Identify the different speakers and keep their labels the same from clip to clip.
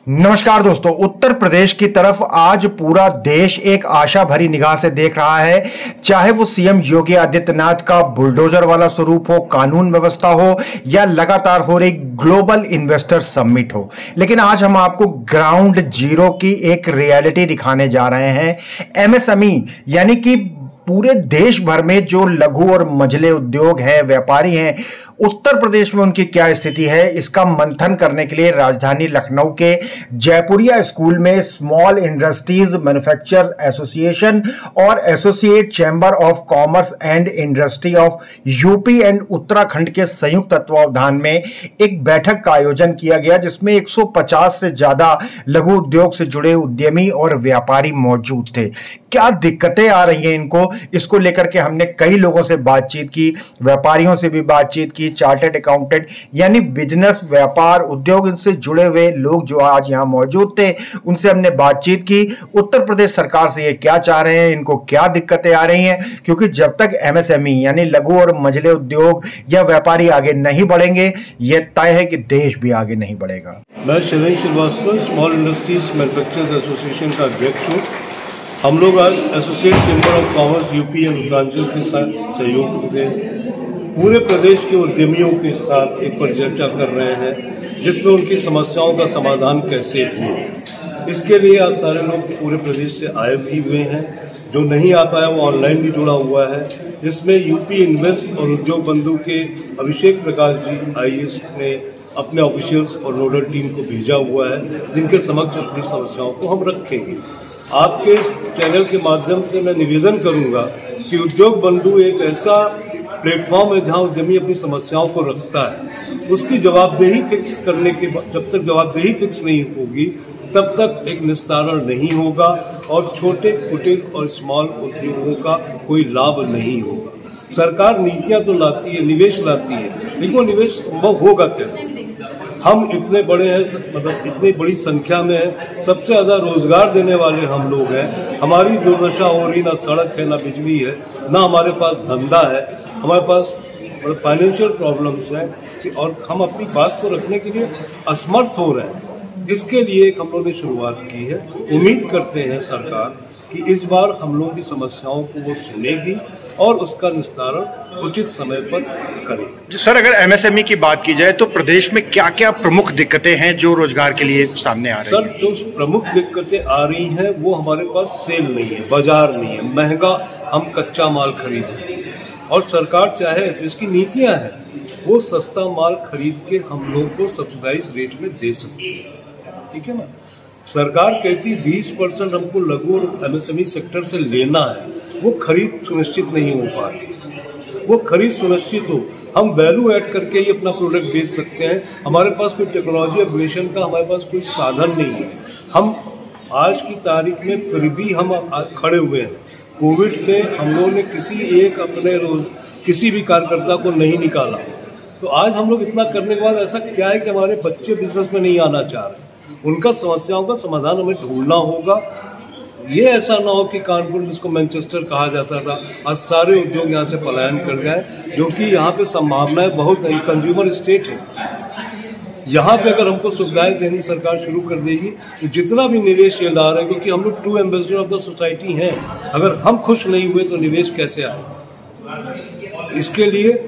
Speaker 1: नमस्कार दोस्तों, उत्तर प्रदेश की तरफ आज पूरा देश एक आशा भरी निगाह से देख रहा है। चाहे वो सीएम योगी आदित्यनाथ का बुलडोजर वाला स्वरूप हो, कानून व्यवस्था हो या लगातार हो रही ग्लोबल इन्वेस्टर समिट हो, लेकिन आज हम आपको ग्राउंड जीरो की एक रियलिटी दिखाने जा रहे हैं। एमएसएमई यानी कि पूरे देश भर में जो लघु और मझले उद्योग हैं, व्यापारी हैं, उत्तर प्रदेश में उनकी क्या स्थिति है, इसका मंथन करने के लिए राजधानी लखनऊ के जयपुरिया स्कूल में स्मॉल इंडस्ट्रीज मैन्युफैक्चर एसोसिएशन और associate chamber of commerce and industry of UP and Uttarakhand के संयुक्त तत्वावधान में एक बैठक का आयोजन किया गया, जिसमें 150 से ज्यादा लघु उद्योग से जुड़े उद्यमी और व्यापारी मौजूद थे। क्या दिक्कतें आ रही हैं इनको, इसको लेकर के हमने कई लोगों से बातचीत की, व्यापारियों से भी बातचीत की, चार्टर्ड अकाउंटेंट यानी बिजनेस, व्यापार, उद्योग इनसे जुड़े हुए लोग जो आज यहां मौजूद थे, उनसे हमने बातचीत की। उत्तर प्रदेश सरकार से ये क्या चाह रहे हैं, इनको क्या दिक्कतें आ रही हैं, क्योंकि जब तक एमएसएमई यानी लघु और मझले उद्योग या व्यापारी आगे नहीं बढ़ेंगे, यह तय है कि देश भी आगे नहीं बढ़ेगा।
Speaker 2: मैं Shailendra Srivastava, small industries manufacturers association का अध्यक्ष हूँ। हम लोग आज associate chamber of commerce UP and Uttaranchal के साथ सहयोग से पूरे प्रदेश के उद्यमियों के साथ एक परिचर्चा कर रहे हैं, जिसमें उनकी समस्याओं का समाधान कैसे हो। इसके लिए आज सारे लोग पूरे प्रदेश से आए भी हुए हैं। जो नहीं आ पाया वो ऑनलाइन भी जुड़ा हुआ है। इसमें यूपी इन्वेस्ट और उद्योग बंधु के अभिषेक प्रकाश जी आईएएस ने अपने ऑफिशियल्स और नोडल टीम को भेजा हुआ है, जिनके समक्ष अपनी समस्याओं को हम रखेंगे। आपके इस चैनल के माध्यम से मैं निवेदन करूंगा कि उद्योग बंधु एक ऐसा प्लेटफॉर्म है जहां उद्यमी अपनी समस्याओं को रखता है। उसकी जवाबदेही फिक्स करने के बाद, जब तक जवाबदेही फिक्स नहीं होगी तब तक एक निस्तारण नहीं होगा और छोटे कुटीर और स्मॉल उद्योगों का कोई लाभ नहीं होगा। सरकार नीतियां तो लाती है, निवेश लाती है, लेकिन वो निवेश संभव होगा कैसे? हम इतने बड़े हैं, मतलब इतनी बड़ी संख्या में है, सबसे ज्यादा रोजगार देने वाले हम लोग हैं। हमारी दुर्दशा हो रही, ना सड़क है, ना बिजली है, ना हमारे पास धंधा है, हमारे पास फाइनेंशियल प्रॉब्लम्स हैं और हम अपनी बात को रखने के लिए असमर्थ हो रहे हैं। इसके लिए हम लोगों ने शुरुआत की है। उम्मीद करते हैं सरकार कि इस बार हम लोगों की समस्याओं को वो सुनेगी और उसका निस्तारण उचित समय पर करें।
Speaker 1: सर, अगर एमएसएमई की बात की जाए तो प्रदेश में क्या क्या प्रमुख दिक्कतें हैं जो रोजगार के लिए सामने आ रही हैं?
Speaker 2: सर, जो प्रमुख दिक्कतें आ रही हैं वो हमारे पास सेल नहीं है, बाजार नहीं है, महंगा हम कच्चा माल खरीद रहे हैं और सरकार चाहे तो इसकी नीतियां हैं, वो सस्ता माल खरीद के हम लोग को सब्सिडाइज रेट में दे सकती है। ठीक है ना? सरकार कहती 20% हमको लघु और एमएसएमई सेक्टर से लेना है, वो खरीद सुनिश्चित नहीं हो पा रही। वो खरीद सुनिश्चित हो, हम वैल्यू ऐड करके ही अपना प्रोडक्ट बेच सकते हैं। हमारे पास कोई टेक्नोलॉजी अपग्रेडेशन का हमारे पास कोई साधन नहीं है। हम आज की तारीख में फिर भी हम खड़े हुए हैं। कोविड में हम लोगों ने किसी भी कार्यकर्ता को नहीं निकाला, तो आज हम लोग इतना करने के बाद ऐसा क्या है कि हमारे बच्चे बिजनेस में नहीं आना चाह रहे? उनका समस्याओं का समाधान हमें ढूंढना होगा। ये ऐसा ना हो कि कानपुर, जिसको मैनचेस्टर कहा जाता था, आज सारे उद्योग यहाँ से पलायन कर गए, जो कि यहाँ पे संभावनाएं बहुत है। कंज्यूमर स्टेट है, यहाँ पे अगर हमको सुविधाएं देनी सरकार शुरू कर देगी तो जितना भी निवेश ये ला रहे हैं, क्योंकि हम लोग true ambassador of the society हैं, अगर हम खुश नहीं हुए तो निवेश कैसे आएगा? इसके लिए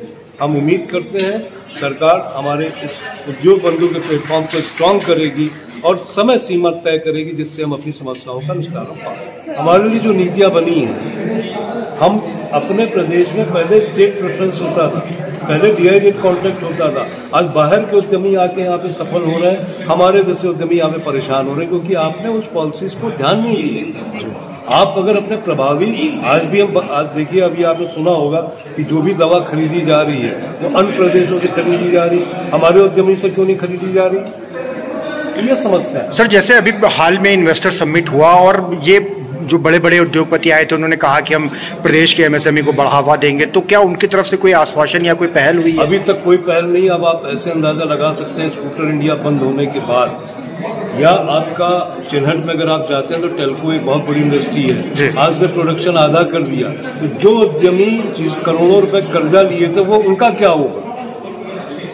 Speaker 2: हम उम्मीद करते हैं सरकार हमारे इस उद्योग बंधु के प्लेटफॉर्म को स्ट्रांग करेगी और समय सीमा तय करेगी, जिससे हम अपनी समस्याओं का निस्तारण पा सकें। हमारे लिए जो नीतियां बनी हैं, हम अपने प्रदेश में पहले स्टेट प्रेफरेंस होता था, पहले डीआई रेट कॉन्ट्रैक्ट होता था। आज बाहर के उद्यमी आके यहाँ पे सफल हो रहे हैं, हमारे जैसे उद्यमी यहाँ पे परेशान हो रहे हैं, क्योंकि आपने उस पॉलिसीज को ध्यान नहीं दिए। आप अगर अपने प्रभावी, आज देखिए, अभी आपने सुना होगा कि जो भी दवा खरीदी जा रही है वो अन्य प्रदेशों से खरीदी जा रही है, हमारे उद्यमी से क्यों नहीं खरीदी जा रही? ये समस्या है।
Speaker 1: सर, जैसे अभी हाल में इन्वेस्टर समिट हुआ और ये जो बड़े बड़े उद्योगपति आए थे, उन्होंने कहा कि हम प्रदेश के एमएसएमई को बढ़ावा देंगे, तो क्या उनकी तरफ से कोई आश्वासन या कोई पहल हुई है?
Speaker 2: अभी तक कोई पहल नहीं। अब आप ऐसे अंदाजा लगा सकते हैं, स्कूटर इंडिया बंद होने के बाद या आपका चिन्हट में अगर आप जाते हैं तो टेल्को एक बहुत बड़ी इंडस्ट्री है, आज ने प्रोडक्शन आधा कर दिया, तो जो उद्यमी करोड़ों रुपए कर्जा लिए थे वो उनका क्या होगा?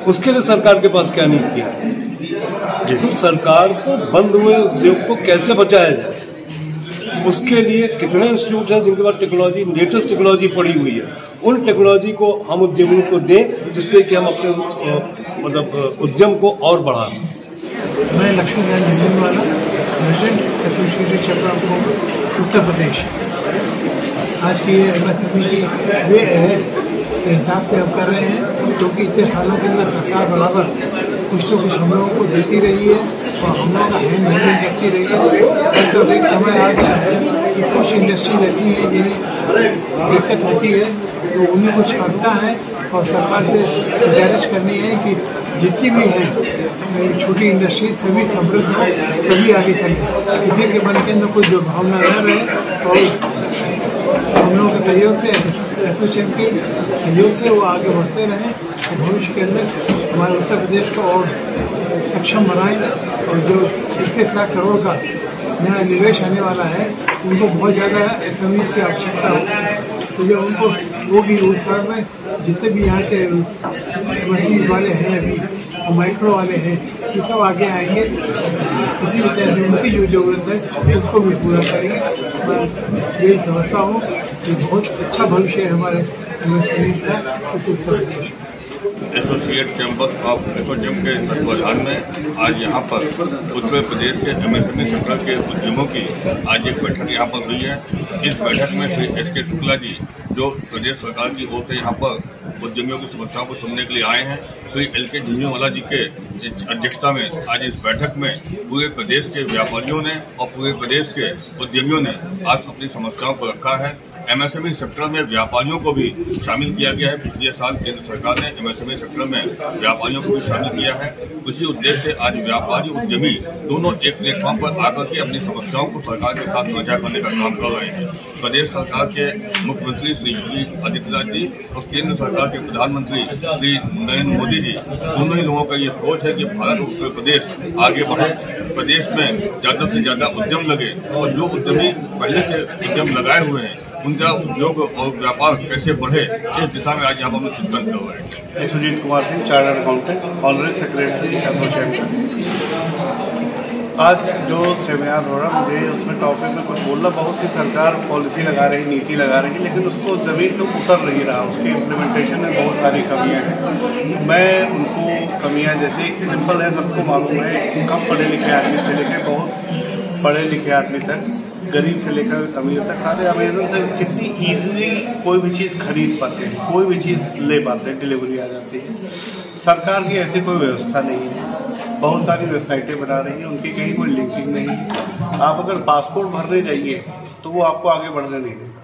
Speaker 2: उसके लिए सरकार के पास क्या नीति है? तो सरकार को बंद हुए उद्योग को कैसे बचाया जाए, उसके लिए कितने इंस्टीट्यूट हैं जिनके पास टेक्नोलॉजी, लेटेस्ट टेक्नोलॉजी पड़ी हुई है, उन टेक्नोलॉजी को हम उद्यमियों को दें जिससे कि हम अपने मतलब उद्यम को और बढ़ा सकें।
Speaker 3: मैं Laxmikant Jhunjhunwala, president associated chamber of commerce Uttar Pradesh. आज की ये MSME की वे है के हिसाब से हम कर रहे हैं, क्योंकि इतने सालों के अंदर सरकार बराबर कुछ तो कुछ हम लोगों को देती रही है और हम लोगों का हैंड होल्डिंग करती रही है। तो एक समय आ गया है कि कुछ इंडस्ट्री रहती है जिन्हें दिक्कत होती है, तो उन्हें कुछ करना है और सरकार से गुजारिश करनी है कि जितनी भी हैं छोटी इंडस्ट्री सभी समृद्ध हो, सभी आगे चलें, किसी के मन के अंदर कोई दुर्भावना न रहे और हम लोगों के सहयोग से, एसोसिएशन के सहयोग से वो आगे बढ़ते रहें और भविष्य के अंदर हमारे उत्तर प्रदेश को और सक्षम बनाएं और जो 31 लाख करोड़ का नया निवेश आने वाला है उनको बहुत ज़्यादा SMEs की आवश्यकता हो, तो जो उनको वो भी उत्साह में जितने भी यहाँ के मशीन वाले हैं अभी और माइक्रो वाले हैं ये सब आगे आएंगे, किसी भी तरह से उनकी जो जरूरत है उसको भी पूरा करेंगे। मैं यही समझता हूँ कि बहुत अच्छा भविष्य है हमारे MSMEs का इस Uttar Pradesh.
Speaker 4: Associate chamber of ASSOCHAM के तत्वाधान में आज यहाँ पर उत्तर प्रदेश के MSME सेक्टर के उद्यमों की आज एक बैठक यहाँ पर हुई है। इस बैठक में श्री SK शुक्ला जी जो प्रदेश सरकार की ओर से यहाँ पर उद्यमियों की समस्याओं को सुनने के लिए आए हैं, श्री LK झुंझुनवाला जी के अध्यक्षता में आज इस बैठक में पूरे प्रदेश के व्यापारियों ने और पूरे प्रदेश के उद्यमियों ने आज अपनी समस्याओं को रखा है। MSME सेक्टर में व्यापारियों को भी शामिल किया गया है। पिछले साल केंद्र सरकार ने MSME सेक्टर में व्यापारियों को भी शामिल किया है। उसी उद्देश्य से आज व्यापारी उद्यमी दोनों एक प्लेटफॉर्म पर आकर के अपनी समस्याओं को सरकार के साथ साझा करने का काम कर रहे हैं। प्रदेश सरकार के मुख्यमंत्री श्री योगी आदित्यनाथ जी और केंद्र सरकार के प्रधानमंत्री श्री नरेंद्र मोदी जी दोनों ही लोगों का ये सोच है कि भारत और उत्तर प्रदेश आगे बढ़े, प्रदेश में ज्यादा से ज्यादा उद्यम लगे और जो उद्यमी पहले से उद्यम लगाए हुए हैं उनका उद्योग और व्यापार कैसे बढ़े, इस दिशा में आज यहाँ पर हम चिंतन कर रहे हैं।
Speaker 5: Sujeet Kumar Singh, chartered accountant, honorary secretary association. आज जो सेमिनार हो रहा मुझे उसमें टॉपिक में कुछ बोलना, बहुत सी सरकार पॉलिसी लगा रही, नीति लगा रही है, लेकिन उसको जमीन पे उतर नहीं रहा, उसके इम्प्लीमेंटेशन में बहुत सारी कमियां हैं। मैं उनको कमियां जैसे सिंपल है, सबको मालूम है, कम पढ़े लिखे आदमी से लेकर बहुत पढ़े लिखे आदमी तक, गरीब से लेकर अमीर तक सारे अमेजन से कितनी ईजिली कोई भी चीज़ खरीद पाते हैं, कोई भी चीज़ ले पाते हैं, डिलीवरी आ जाती है। सरकार की ऐसी कोई व्यवस्था नहीं है, बहुत सारी वेबसाइटें बना रही हैं, उनकी कहीं कोई लिंकिंग नहीं है। आप अगर पासपोर्ट भरने जाइए तो वो आपको आगे बढ़ने नहीं देगा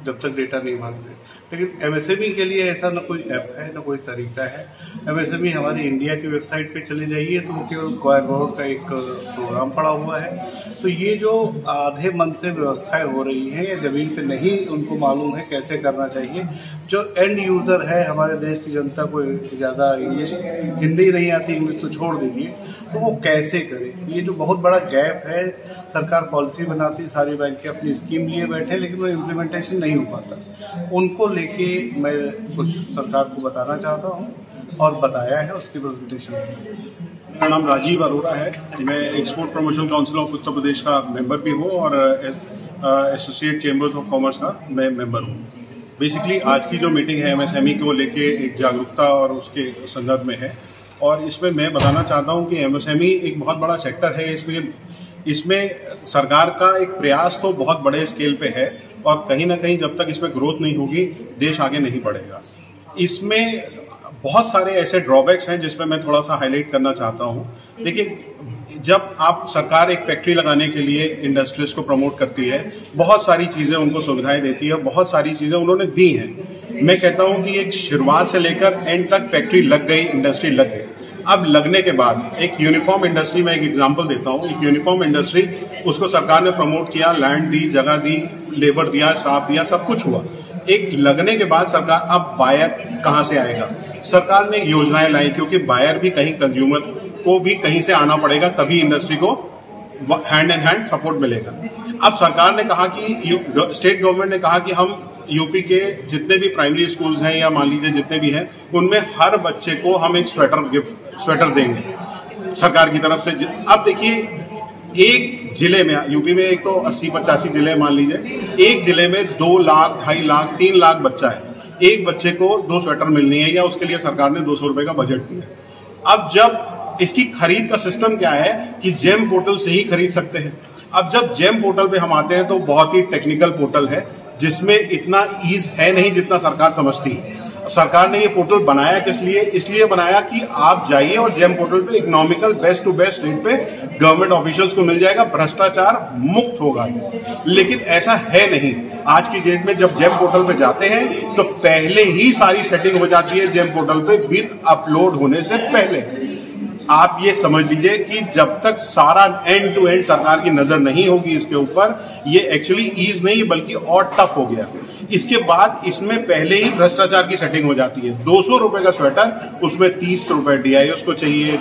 Speaker 5: जब तक डेटा नहीं भरते। लेकिन MSME के लिए ऐसा न कोई ऐप है न कोई तरीका है। MSME हमारी इंडिया की वेबसाइट पे चले जाइए तो केवल गवर्नमेंट का एक प्रोग्राम पड़ा हुआ है। तो ये जो आधे मन से व्यवस्थाएं हो रही हैं या जमीन पे नहीं उनको मालूम है कैसे करना चाहिए। जो एंड यूजर है हमारे देश की जनता को ज़्यादा इंग्लिश हिंदी नहीं आती, इंग्लिश तो छोड़ दीजिए, तो वो कैसे करे। ये जो बहुत बड़ा गैप है, सरकार पॉलिसी बनाती, सारी बैंकें अपनी स्कीम लिए बैठे, लेकिन वो इम्प्लीमेंटेशन नहीं हो पाता। उनको लेके मैं कुछ सरकार को बताना चाहता हूँ और बताया है, उसकी प्रेजेंटेशन।
Speaker 6: मेरा नाम राजीव अरोड़ा है, मैं export promotion council of Uttar Pradesh का मेंबर भी हूँ और एसोसिएट चैम्बर्स ऑफ कॉमर्स का मैं मेंबर हूँ। बेसिकली आज की जो मीटिंग है MSME को लेके एक जागरूकता और उसके संदर्भ में है और इसमें मैं बताना चाहता हूँ कि MSME एक बहुत बड़ा सेक्टर है। इसमें सरकार का एक प्रयास तो बहुत बड़े स्केल पे है और कहीं ना कहीं जब तक इसमें ग्रोथ नहीं होगी देश आगे नहीं बढ़ेगा। इसमें बहुत सारे ऐसे ड्रॉबैक्स हैं जिसमें मैं थोड़ा सा हाईलाइट करना चाहता हूँ। देखिए, जब आप सरकार एक फैक्ट्री लगाने के लिए इंडस्ट्रीज को प्रमोट करती है, बहुत सारी चीजें उनको सुविधाएं देती है, बहुत सारी चीजें उन्होंने दी हैं। मैं कहता हूं कि एक शुरुआत से लेकर एंड तक फैक्ट्री लग गई, इंडस्ट्री लग गई। अब लगने के बाद एक यूनिफॉर्म इंडस्ट्री में एक एग्जांपल देता हूं, एक यूनिफॉर्म इंडस्ट्री, उसको सरकार ने प्रमोट किया, लैंड दी, जगह दी, लेबर दिया, स्टाफ दिया, सब कुछ हुआ। एक लगने के बाद सरकार, अब बायर कहां से आएगा? सरकार ने योजनाएं लाई, क्योंकि बायर भी कहीं, कंज्यूमर को भी कहीं से आना पड़ेगा, सभी इंडस्ट्री को हैंड इन हैंड सपोर्ट मिलेगा। अब सरकार ने कहा कि स्टेट गवर्नमेंट ने कहा कि हम यूपी के जितने भी प्राइमरी स्कूल्स हैं या मान लीजिए जितने भी हैं, उनमें हर बच्चे को हम एक स्वेटर देंगे। सरकार की तरफ से। अब देखिए, एक जिले में, यूपी में एक तो 80-85 जिले मान लीजिए, एक जिले में 2 लाख, 2.5 लाख, 3 लाख बच्चा है, एक बच्चे को 2 स्वेटर मिलनी है या उसके लिए सरकार ने 200 रुपए का बजट दिया। अब जब इसकी खरीद का सिस्टम क्या है कि जेम पोर्टल से ही खरीद सकते हैं। अब जब जेम पोर्टल पे हम आते हैं तो बहुत ही टेक्निकल पोर्टल है जिसमें इतना ईज है नहीं जितना सरकार समझती है। सरकार ने ये पोर्टल बनाया किस लिए? इसलिए बनाया कि आप जाइए और जेम पोर्टल पे economical best to best rate पे गवर्नमेंट ऑफिशियल्स को मिल जाएगा, भ्रष्टाचार मुक्त होगा। लेकिन ऐसा है नहीं। आज की डेट में जब जेम पोर्टल पे जाते हैं तो पहले ही सारी सेटिंग हो जाती है जेम पोर्टल पे विद अपलोड होने से पहले। आप ये समझ लीजिए कि जब तक सारा एंड टू एंड सरकार की नजर नहीं होगी इसके ऊपर, ये एक्चुअली ईज नहीं बल्कि और टफ हो गया। इसके बाद इसमें पहले ही भ्रष्टाचार की सेटिंग हो जाती है। 200 रुपए का स्वेटर, उसमें 30 रुपए डीआईएस को चाहिए,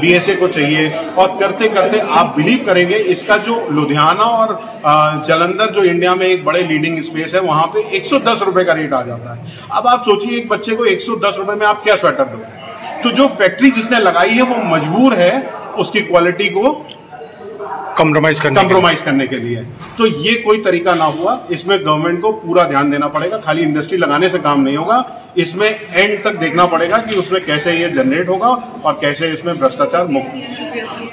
Speaker 6: बीएसए को चाहिए, और करते करते आप बिलीव करेंगे इसका जो लुधियाना और जालंधर जो इंडिया में एक बड़े लीडिंग स्पेस है, वहां पे 110 रुपए का रेट आ जाता है। अब आप सोचिए एक बच्चे को 110 रुपए में आप क्या स्वेटर दोगे? तो जो फैक्ट्री जिसने लगाई है वो मजबूर है उसकी क्वालिटी को कंप्रोमाइज करने के लिए। तो ये कोई तरीका ना हुआ। इसमें गवर्नमेंट को पूरा ध्यान देना पड़ेगा। खाली इंडस्ट्री लगाने से काम नहीं होगा, इसमें एंड तक देखना पड़ेगा कि उसमें कैसे ये जनरेट होगा और कैसे इसमें भ्रष्टाचार मुक्त।